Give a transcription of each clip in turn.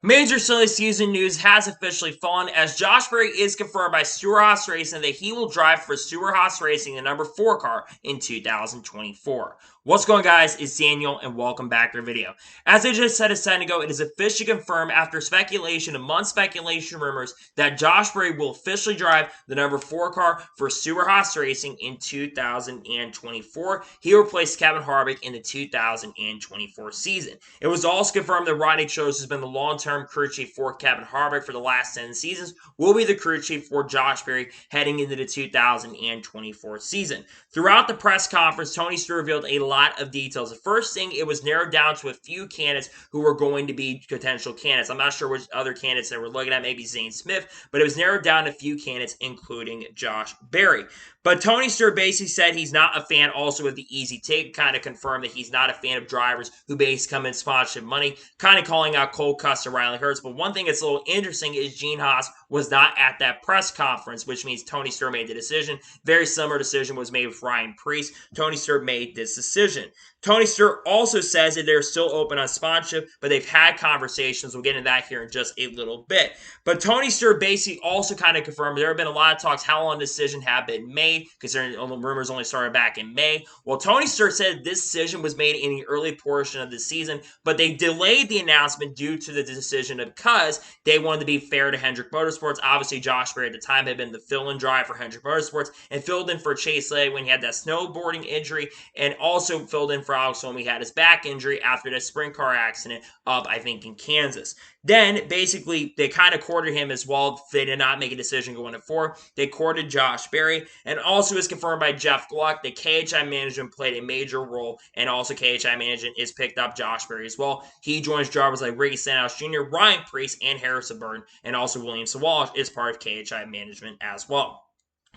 Major silly season news has officially fallen as Josh Berry is confirmed by Stewart-Haas Racing that he will drive for Stewart-Haas Racing, the number 4 car, in 2024. What's going on, guys? It's Daniel, and welcome back to the video. As I just said a second ago, it is officially confirmed after speculation and month speculation rumors that Josh Berry will officially drive the number 4 car for Stewart-Haas Racing in 2024. He will replace Kevin Harvick in the 2024 season. It was also confirmed that Rodney Chose has been the long-term crew chief for Kevin Harvick for the last 10 seasons, will be the crew chief for Josh Berry heading into the 2024 season. Throughout the press conference, Tony Stewart revealed a lot of details. The first thing, it was narrowed down to a few candidates who were going to be potential candidates. I'm not sure which other candidates they were looking at, maybe Zane Smith, but it was narrowed down to a few candidates, including Josh Berry. But Tony Stewart basically said he's not a fan also of the easy take, kind of confirmed that he's not a fan of drivers who basically come in sponsorship money, kind of calling out Cole Custer, Riley Hurts. But one thing that's a little interesting is Stewart-Haas was not at that press conference, which means Tony Stewart made the decision. Very similar decision was made with Ryan Preece. Tony Stewart made this decision. Tony Stewart also says that they're still open on sponsorship, but they've had conversations. We'll get into that here in just a little bit. But Tony Stewart basically also kind of confirmed there have been a lot of talks how long this decision had been made, considering the rumors only started back in May. Well, Tony Stewart said this decision was made in the early portion of the season, but they delayed the announcement due to the decision because they wanted to be fair to Hendrick Motorsports. Obviously, Josh Berry at the time had been the fill-in driver for Hendrick Motorsports and filled in for Chase Elliott when he had that snowboarding injury, and also filled in for Alex when he had his back injury after that sprint car accident up, I think, in Kansas. Then, basically, they kind of courted him as well. They did not make a decision going to 4. They courted Josh Berry, and also is confirmed by Jeff Gluck that KHI Management played a major role, and also KHI Management is picked up Josh Berry as well. He joins drivers like Ricky Stenhouse Jr., Ryan Preece, and Harrison Burton, and also William Sawash is part of KHI Management as well.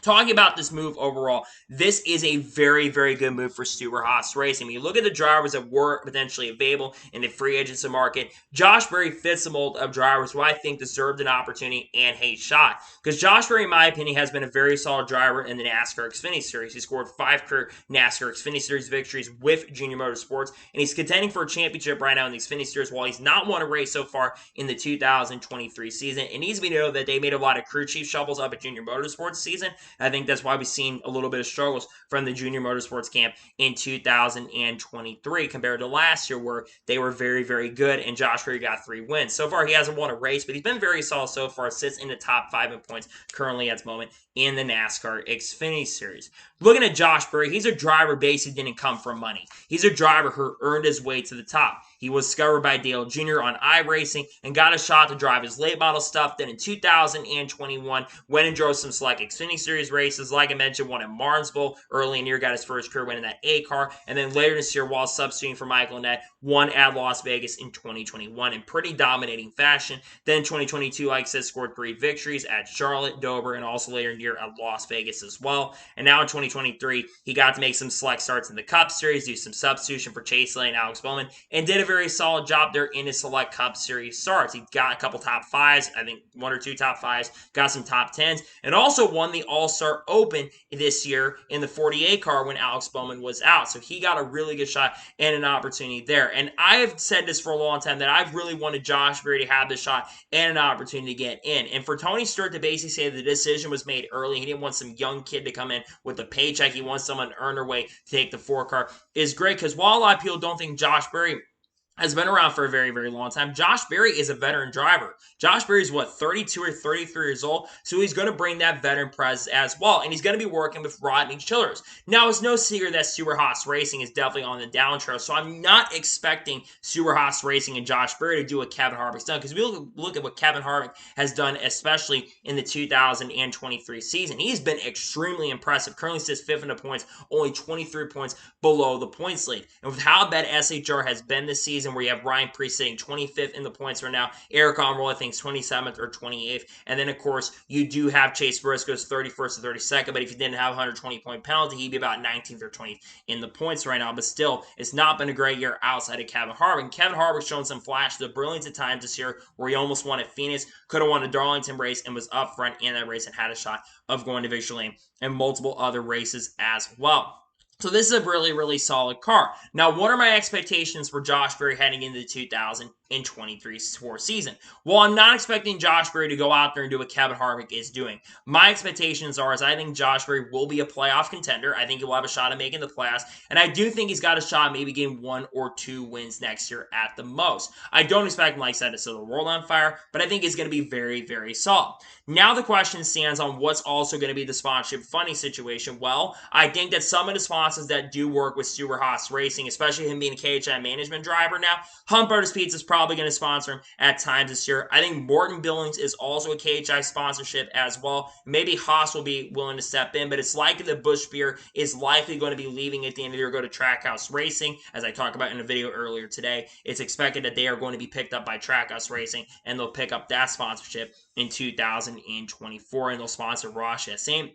Talking about this move overall, this is a very, very good move for Stewart-Haas Racing. When you look at the drivers that were potentially available in the free agency market, Josh Berry fits the mold of drivers who I think deserved an opportunity and a shot. Because Josh Berry, in my opinion, has been a very solid driver in the NASCAR Xfinity Series. He scored 5 career NASCAR Xfinity Series victories with Junior Motorsports, and he's contending for a championship right now in the Xfinity Series while he's not won a race so far in the 2023 season. It needs to be noted that they made a lot of crew chief shuffles up at Junior Motorsports season. I think that's why we've seen a little bit of struggles from the Junior Motorsports camp in 2023 compared to last year where they were very, very good and Josh Berry got 3 wins. So far, he hasn't won a race, but he's been very solid so far, sits in the top 5 in points currently at the moment in the NASCAR Xfinity Series. Looking at Josh Berry, he's a driver basically didn't come from money. He's a driver who earned his way to the top. He was discovered by Dale Jr. on iRacing and got a shot to drive his late model stuff. Then in 2021, went and drove some select Xfinity Series races. Like I mentioned, won at Martinsville early in the year, got his first career win in that A car. And then later this year, while substituting for Michael Annett, won at Las Vegas in 2021 in pretty dominating fashion. Then 2022, like I said, scored 3 victories at Charlotte, Dover, and also later in the year at Las Vegas as well. And now in 2023, he got to make some select starts in the Cup Series, do some substitution for Chase Elliott and Alex Bowman, and did a very solid job there in his select Cup Series starts. He got a couple top 5s, I think 1 or 2 top 5s, got some top 10s, and also won the All-Star Open this year in the 48 car when Alex Bowman was out. So he got a really good shot and an opportunity there. And I have said this for a long time that I've really wanted Josh Berry to have this shot and an opportunity to get in. And for Tony Stewart to basically say the decision was made early, he didn't want some young kid to come in with a paycheck. He wants someone to earn their way to take the 4 car is great because while a lot of people don't think Josh Berry has been around for a very, very long time. Josh Berry is a veteran driver. Josh Berry is, 32 or 33 years old, so he's going to bring that veteran presence as well, and he's going to be working with Rodney Childers. Now, it's no secret that Stewart-Haas Racing is definitely on the downtrail, so I'm not expecting Stewart-Haas Racing and Josh Berry to do what Kevin Harvick's done, because we look at what Kevin Harvick has done, especially in the 2023 season. He's been extremely impressive. Currently sits 5th in the points, only 23 points below the points lead. And with how bad SHR has been this season, where you have Ryan Preece sitting 25th in the points right now, Eric Almirola, I think, 27th or 28th, and then, of course, you do have Chase Briscoe's 31st or 32nd, but if you didn't have a 120-point penalty, he'd be about 19th or 20th in the points right now, but still, it's not been a great year outside of Kevin Harvick. And Kevin Harvick's shown some flashes of brilliance at times this year, where he almost won at Phoenix, could have won the Darlington race, and was up front in that race and had a shot of going to Victory Lane, and multiple other races as well. So this is a really, really solid car. Now, what are my expectations for Josh Berry heading into the in 23-4 season. Well, I'm not expecting Josh Berry to go out there and do what Kevin Harvick is doing. My expectations are I think Josh Berry will be a playoff contender. I think he will have a shot at making the playoffs, and I do think he's got a shot maybe getting 1 or 2 wins next year at the most. I don't expect him, like I said, to set the world on fire, but I think he's going to be very, very solid. Now the question stands on what's also going to be the sponsorship funding situation. Well, I think that some of the sponsors that do work with Stewart-Haas Racing, especially him being a KHI management driver now, Hunt Brothers Pizza is probably going to sponsor him at times this year. I think Morton Billings is also a KHI sponsorship as well. Maybe Haas will be willing to step in, but it's likely that Busch Beer is likely going to be leaving at the end of the year, go to Trackhouse Racing, as I talked about in a video earlier today. It's expected that they are going to be picked up by Trackhouse Racing, and they'll pick up that sponsorship in 2024, and they'll sponsor Ross Chastain.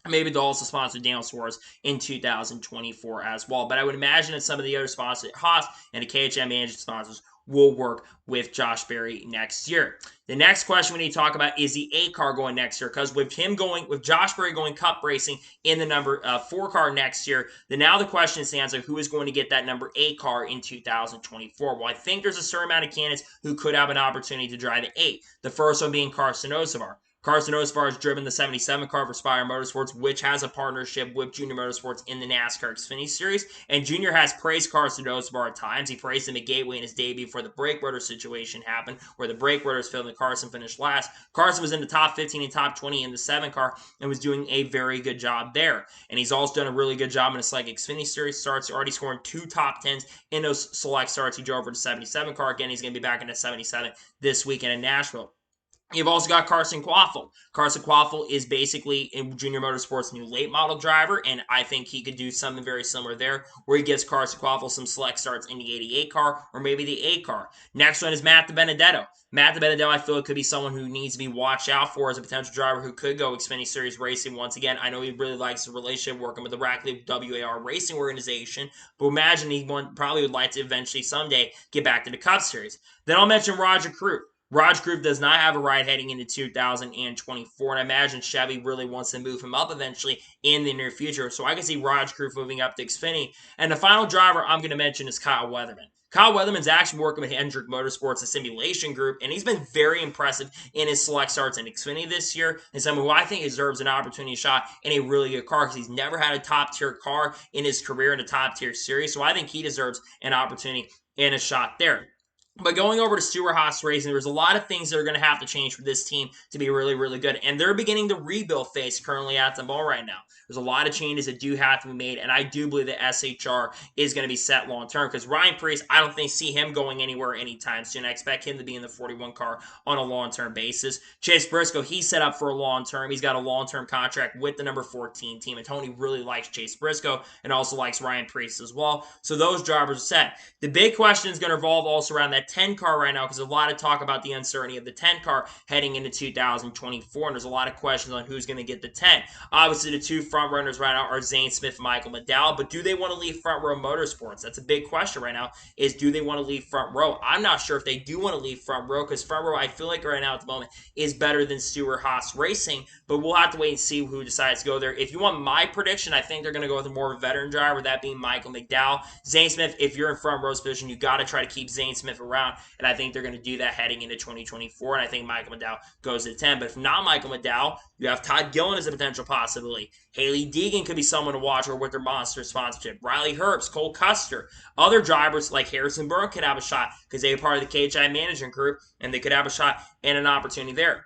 Maybe they'll also sponsor Daniel Suarez in 2024 as well. But I would imagine that some of the other sponsors, Haas and the KHM management sponsors, will work with Josh Berry next year. The next question we need to talk about is the 8 car going next year, because with Josh Berry going Cup racing in the number 4 car next year, then now the question stands of who is going to get that number 8 car in 2024. Well, I think there's a certain amount of candidates who could have an opportunity to drive the 8. The first one being Carson Osavar. Carson Osavar has driven the 77 car for Spire Motorsports, which has a partnership with Junior Motorsports in the NASCAR Xfinity Series. And Junior has praised Carson Osavar at times. He praised him at Gateway in his debut before the brake rotor situation happened, where the brake rotors failed and Carson finished last. Carson was in the top 15 and top 20 in the 7 car and was doing a very good job there. And he's also done a really good job in his Select Xfinity Series starts, already scoring 2 top 10s in those select starts. He drove over the 77 car. Again, he's going to be back in the 77 this weekend in Nashville. You've also got Carson Quaffle. Carson Quaffle is basically in Junior Motorsports' new late model driver, and I think he could do something very similar there, where he gives Carson Quaffle some select starts in the 88 car or maybe the 8 car. Next one is Matt DiBenedetto. Matt DiBenedetto, I feel, could be someone who needs to be watched out for as a potential driver who could go Xfinity Series racing once again. I know he really likes the relationship working with the Rackley WAR Racing Organization, but imagine he probably would like to eventually someday get back to the Cup Series. Then I'll mention Roger Croup. Raj Group does not have a ride heading into 2024, and I imagine Chevy really wants to move him up eventually in the near future. So I can see Raj Group moving up to Xfinity. And the final driver I'm going to mention is Kyle Weatherman. Kyle Weatherman's actually working with Hendrick Motorsports, a simulation group, and he's been very impressive in his select starts in Xfinity this year, and someone who I think deserves an opportunity shot in a really good car because he's never had a top-tier car in his career in a top-tier series, so I think he deserves an opportunity and a shot there. But going over to Stewart-Haas Racing, there's a lot of things that are going to have to change for this team to be really, really good. And they're beginning the rebuild phase currently at the ball right now. There's a lot of changes that do have to be made, and I do believe that SHR is going to be set long-term because Ryan Preece, I don't see him going anywhere anytime soon. I expect him to be in the 41 car on a long-term basis. Chase Briscoe, he's set up for a long-term. He's got a long-term contract with the number 14 team, and Tony really likes Chase Briscoe and also likes Ryan Preece as well. So those drivers are set. The big question is going to revolve also around that 10 car right now because there's a lot of talk about the uncertainty of the 10 car heading into 2024, and there's a lot of questions on who's going to get the 10. Obviously, the 2 front runners right now are Zane Smith and Michael McDowell, but do they want to leave Front Row Motorsports? That's a big question right now, is do they want to leave Front Row? I'm not sure if they do want to leave Front Row because Front Row, I feel like right now at the moment, is better than Stewart-Haas Racing, but we'll have to wait and see who decides to go there. If you want my prediction, I think they're going to go with a more of a veteran driver, that being Michael McDowell. Zane Smith, if you're in Front Row's position, you got to try to keep Zane Smith around, and I think they're going to do that heading into 2024, and I think Michael McDowell goes to 10. But if not Michael McDowell, you have Todd Gillen as a potential possibility. Haley Deegan could be someone to watch or with their monster sponsorship. Riley Herbst, Cole Custer. Other drivers like Harrison Burke could have a shot because they are part of the KHI management group, and they could have a shot and an opportunity there.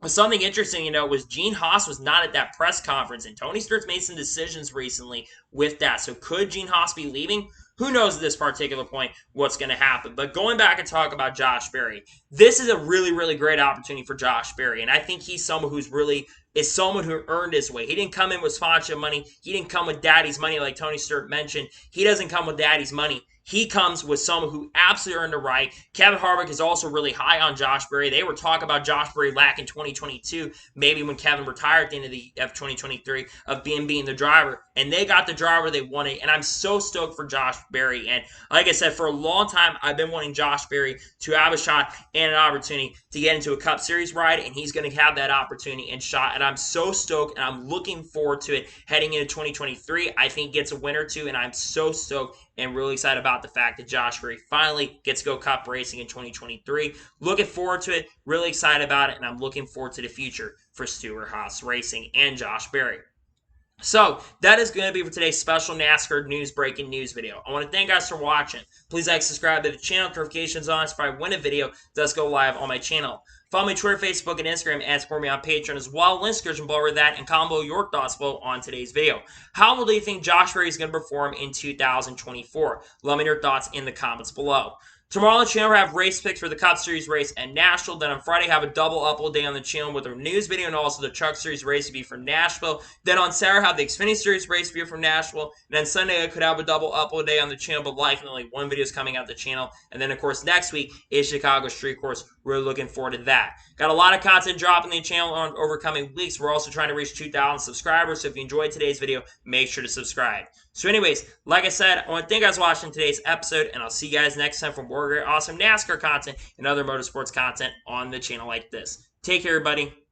But something interesting, was Gene Haas was not at that press conference, and Tony Stewart's made some decisions recently with that. So could Gene Haas be leaving? Who knows at this particular point what's going to happen. But going back and talk about Josh Berry, this is a really, really great opportunity for Josh Berry. And I think he's someone who earned his way. He didn't come in with sponsorship money. He didn't come with daddy's money like Tony Stewart mentioned. He doesn't come with daddy's money. He comes with someone who absolutely earned the right. Kevin Harvick is also really high on Josh Berry. They were talking about Josh Berry back in 2022, maybe when Kevin retired at the end of 2023, of being the driver. and they got the driver they wanted, and I'm so stoked for Josh Berry. And like I said, for a long time, I've been wanting Josh Berry to have a shot and an opportunity to get into a Cup Series ride, and he's going to have that opportunity and shot, and I'm so stoked, and I'm looking forward to it heading into 2023. I think he gets a win or two, and I'm so stoked and really excited about the fact that Josh Berry finally gets to go Cup racing in 2023. Looking forward to it, really excited about it, and I'm looking forward to the future for Stewart-Haas Racing and Josh Berry. So, that is going to be for today's special NASCAR news breaking news video. I want to thank you guys for watching. Please like, subscribe to the channel, notifications on so when a video does go live on my channel. Follow me on Twitter, Facebook, and Instagram, and support me on Patreon as well. Links description below that, and comment below your thoughts below on today's video. How do you think Josh Berry is going to perform in 2024? Let me know your thoughts in the comments below. Tomorrow on the channel, we have race picks for the Cup Series race at Nashville. Then on Friday, have a double upload day on the channel with a news video and also the Truck Series race review from Nashville. Then on Saturday, have the Xfinity Series race review from Nashville. And then Sunday, I could have a double upload day on the channel, but likely only one video is coming out the channel. And then, of course, next week is Chicago Street Course. Really looking forward to that. Got a lot of content dropping the channel on overcoming weeks. We're also trying to reach 2,000 subscribers. So if you enjoyed today's video, make sure to subscribe. So anyways, like I said, I want to thank you guys for watching today's episode, and I'll see you guys next time for more great, awesome NASCAR content and other motorsports content on the channel like this. Take care, everybody.